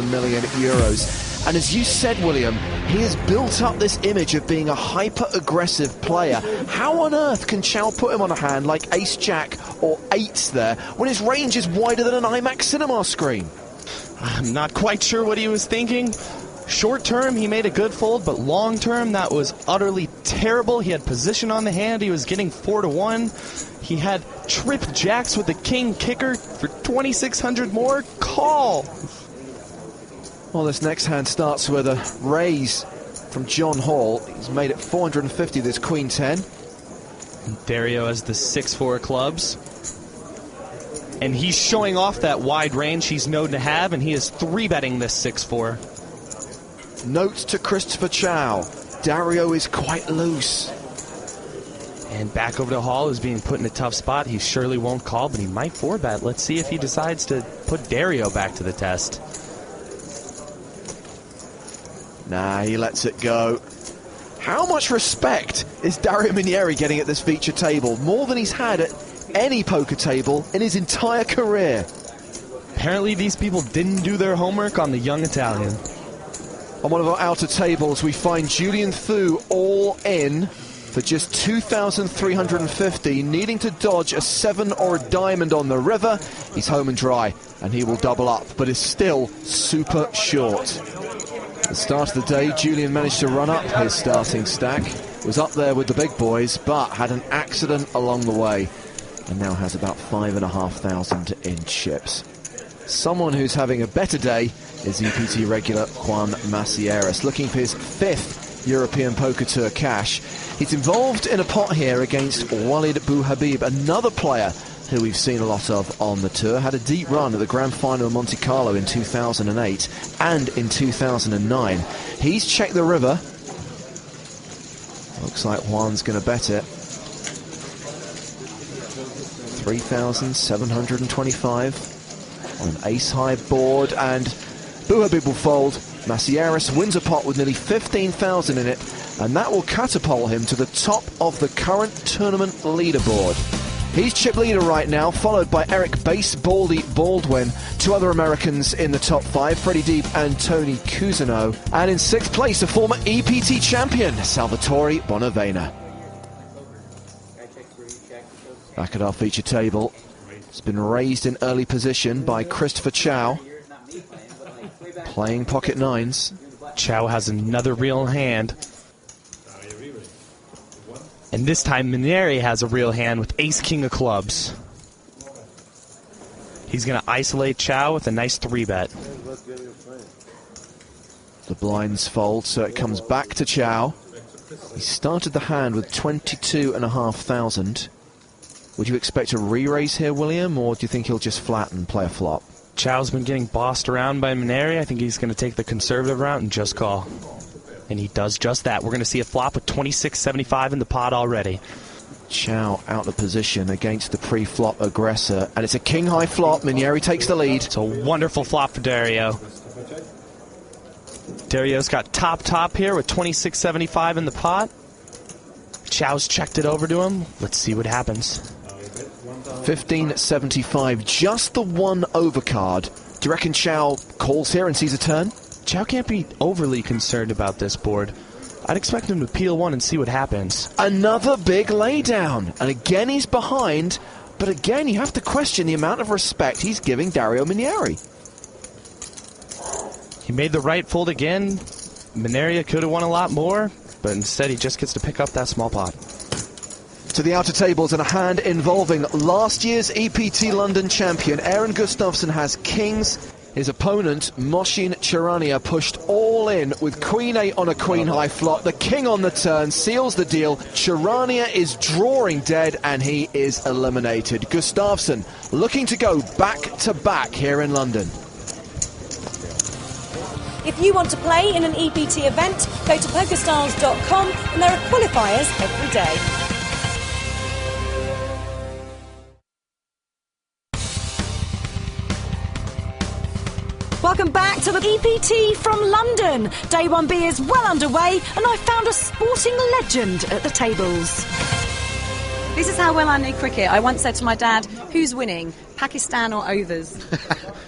million euros. And as you said, William, he has built up this image of being a hyper-aggressive player. How on earth can Chau put him on a hand like ace-jack or eights there when his range is wider than an IMAX cinema screen? I'm not quite sure what he was thinking. Short term, he made a good fold, but long term, that was utterly terrible. He had position on the hand. He was getting 4-1. He had trip jacks with the king kicker for 2,600 more. Call. Well, this next hand starts with a raise from John Hall. He's made it 450, this Queen 10. Dario has the 6-4 clubs. And he's showing off that wide range he's known to have, and he is 3-betting this 6-4. Note to Christopher Chau, Dario is quite loose. And back over to Hall, who's being put in a tough spot. He surely won't call, but he might 4-bet. Let's see if he decides to put Dario back to the test. Nah, he lets it go. How much respect is Dario Minieri getting at this feature table? More than he's had at any poker table in his entire career. Apparently these people didn't do their homework on the young Italian. On one of our outer tables, we find Julian Thu all in for just 2,350, needing to dodge a 7 or a diamond on the river. He's home and dry, and he will double up, but is still super short. At the start of the day, Julian managed to run up his starting stack, was up there with the big boys, but had an accident along the way, and now has about 5,500 in chips. Someone who's having a better day is EPT regular Juan Macieras, looking for his 5th European Poker Tour cash. He's involved in a pot here against Walid Bouhabib, another player who we've seen a lot of on the tour. Had a deep run at the Grand Final of Monte Carlo in 2008 and in 2009. He's checked the river. Looks like Juan's going to bet it. 3,725 on an ace-high board, and Bouhabib will fold. Macieras wins a pot with nearly 15,000 in it, and that will catapult him to the top of the current tournament leaderboard. He's chip leader right now, followed by Eric Base Baldy Baldwin, 2 other Americans in the top 5, Freddie Deep and Tony Cousineau. And in 6th place, a former EPT champion, Salvatore Bonavena. Back at our feature table, it's been raised in early position by Christopher Chau, playing pocket 9s. Chau has another real hand. And this time, Minieri has a real hand with ace-king of clubs. He's going to isolate Chau with a nice 3-bet. The blinds fold, so it comes back to Chau. He started the hand with 22,500. Would you expect a re-raise here, William, or do you think he'll just flatten and play a flop? Chau's been getting bossed around by Minieri. I think he's going to take the conservative route and just call. And he does just that. We're going to see a flop with 26.75 in the pot already. Chau out of position against the pre-flop aggressor, and it's a king-high flop. Minieri takes the lead. It's a wonderful flop for Dario. Dario's got top here with 26.75 in the pot. Chau's checked it over to him. Let's see what happens. 15.75, just the one overcard. Do you reckon Chau calls here and sees a turn? Chau can't be overly concerned about this board. I'd expect him to peel one and see what happens. Another big laydown, and again he's behind, but again you have to question the amount of respect he's giving Dario Minieri. He made the right fold again. Minieri could have won a lot more, but instead he just gets to pick up that small pot. To the outer tables, and a hand involving last year's EPT London champion Aaron Gustafsson has kings. His opponent, Moshin Charania, pushed all in with Queen 8 on a Queen high flop. The king on the turn seals the deal. Charania is drawing dead, and he is eliminated. Gustafsson looking to go back-to-back here in London. If you want to play in an EPT event, go to pokerstars.com, and there are qualifiers every day. Welcome back to the EPT from London. Day 1B is well underway, and I found a sporting legend at the tables. This is how well I know cricket. I once said to my dad, who's winning, Pakistan or overs?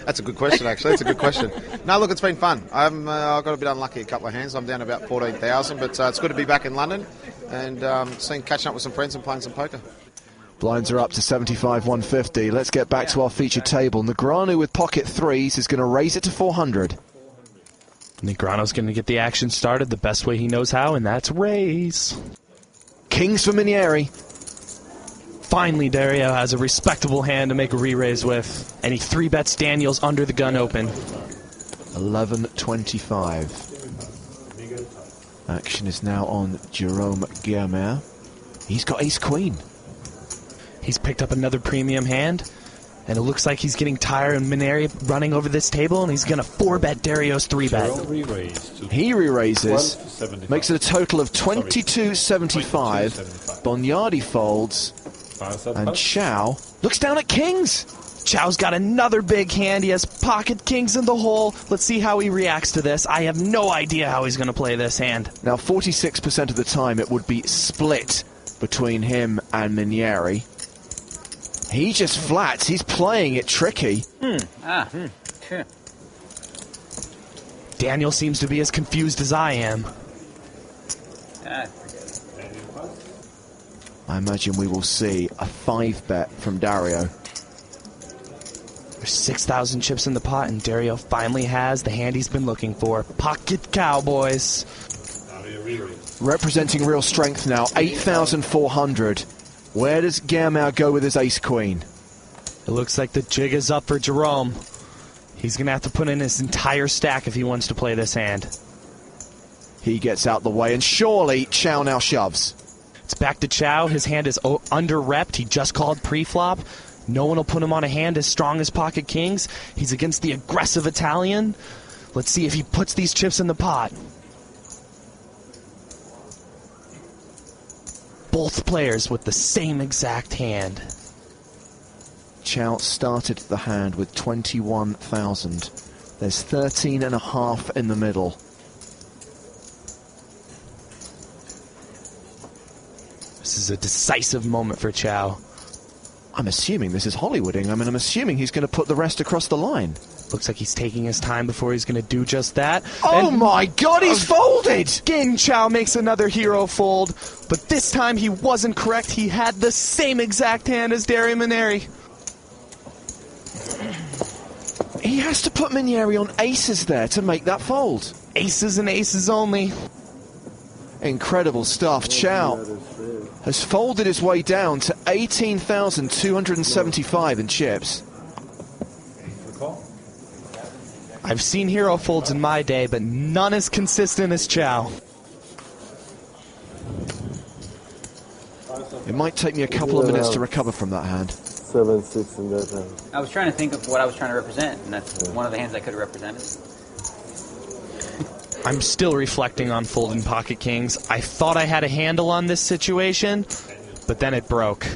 That's a good question, actually. That's a good question. No, look, it's been fun. I've got a bit unlucky a couple of hands. I'm down about 14,000, but it's good to be back in London and catching up with some friends and playing some poker. Blinds are up to 75-150. Let's get back to our featured table. Negreanu with pocket threes is going to raise it to 400. Negreanu's going to get the action started the best way he knows how, and that's raise. Kings for Minieri. Finally, Dario has a respectable hand to make a re-raise with, and he 3-bets Daniel's under the gun open. 11.25. Action is now on Jerome Guermer. He's got ace-queen. He's picked up another premium hand, and it looks like he's getting tired of Minieri running over this table, and he's going to 4-bet Dario's 3-bet. He re-raises, makes it a total of 22.75. Bonjardi folds, and Chau looks down at kings. Chau's got another big hand. He has pocket kings in the hole. Let's see how he reacts to this. I have no idea how he's going to play this hand. Now, 46% of the time it would be split between him and Minieri. He just flats. He's playing it tricky. Daniel seems to be as confused as I am. I imagine we will see a 5-bet from Dario. There's 6,000 chips in the pot, and Dario finally has the hand he's been looking for. Pocket Cowboys. Representing real strength now, 8,400. Where does Guermer go with his ace-queen? It looks like the jig is up for Jerome. He's going to have to put in his entire stack if he wants to play this hand. He gets out the way, and surely Chau now shoves. It's back to Chau. His hand is under-repped. He just called pre-flop. No one will put him on a hand as strong as pocket kings. He's against the aggressive Italian. Let's see if he puts these chips in the pot. Both players with the same exact hand. Chau started the hand with 21,000. There's 13.5 in the middle. This is a decisive moment for Chau. I'm assuming this is Hollywooding. I mean, I'm assuming he's going to put the rest across the line. Looks like he's taking his time before he's going to do just that. Oh my God, he's folded! Again, Chau makes another hero fold, but this time he wasn't correct. He had the same exact hand as Dario Minieri. He has to put Minieri on aces there to make that fold. Aces and aces only. Incredible stuff. Chau has folded his way down to 18,275 in chips. I've seen hero folds in my day, but none as consistent as Chau. It might take me a couple of minutes to recover from that hand. 7-6 in that hand. I was trying to think of what I was trying to represent, and that's one of the hands I could have represented. I'm still reflecting on folding pocket kings. I thought I had a handle on this situation, but then it broke.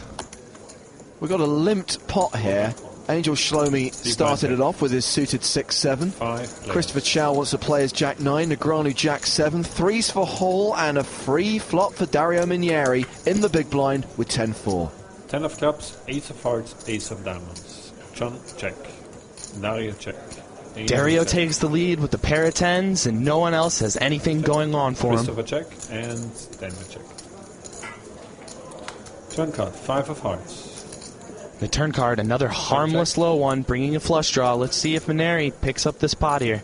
We've got a limped pot here. Angel Shlomi started it off with his suited 6-7. Christopher Chau wants to play as Jack-9, Negreanu Jack-7, threes for Hall, and a free flop for Dario Minieri in the big blind with 10-4. 10 of clubs, ace of hearts, ace of diamonds. John, check. Dario, check. Dario takes the lead with the pair of tens, and no one else has anything going on for him. Christopher check, and Daniel check. Turn card, 5 of hearts. The turn card, another harmless low one, bringing a flush draw. Let's see if Minieri picks up this pot here.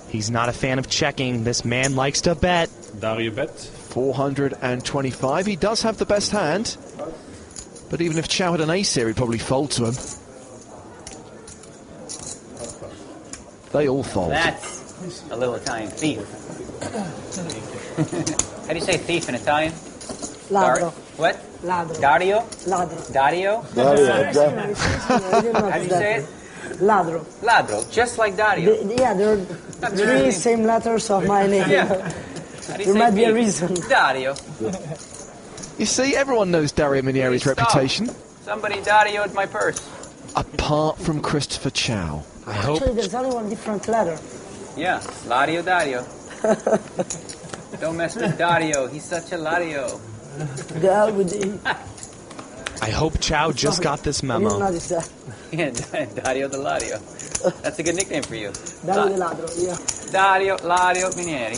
He's not a fan of checking. This man likes to bet. Dario bet. 425. He does have the best hand, but even if Chau had an ace here, he'd probably fold to him. They all fold. That's a little Italian thief. How do you say thief in Italian? Ladro. What? Ladro. Dario? Ladro. Dario? Dario, How do you say it? Ladro. Ladro, just like Dario. Yeah, there are three same letters of my name. Yeah. How do you There say might be a thief? reason. Dario. You see, everyone knows Dario Minieri's Stop. reputation, Somebody Dario'd my purse. apart from Christopher Chau. Actually, there's only one different letter. Yeah, Lario Dario. Don't mess with Dario. He's such a Lario. The hell with it. I hope Chau just got this I didn't memo. notice that. Yeah, Dario Delario. That's a good nickname for you. Dario De Ladro, yeah. Dario Minieri.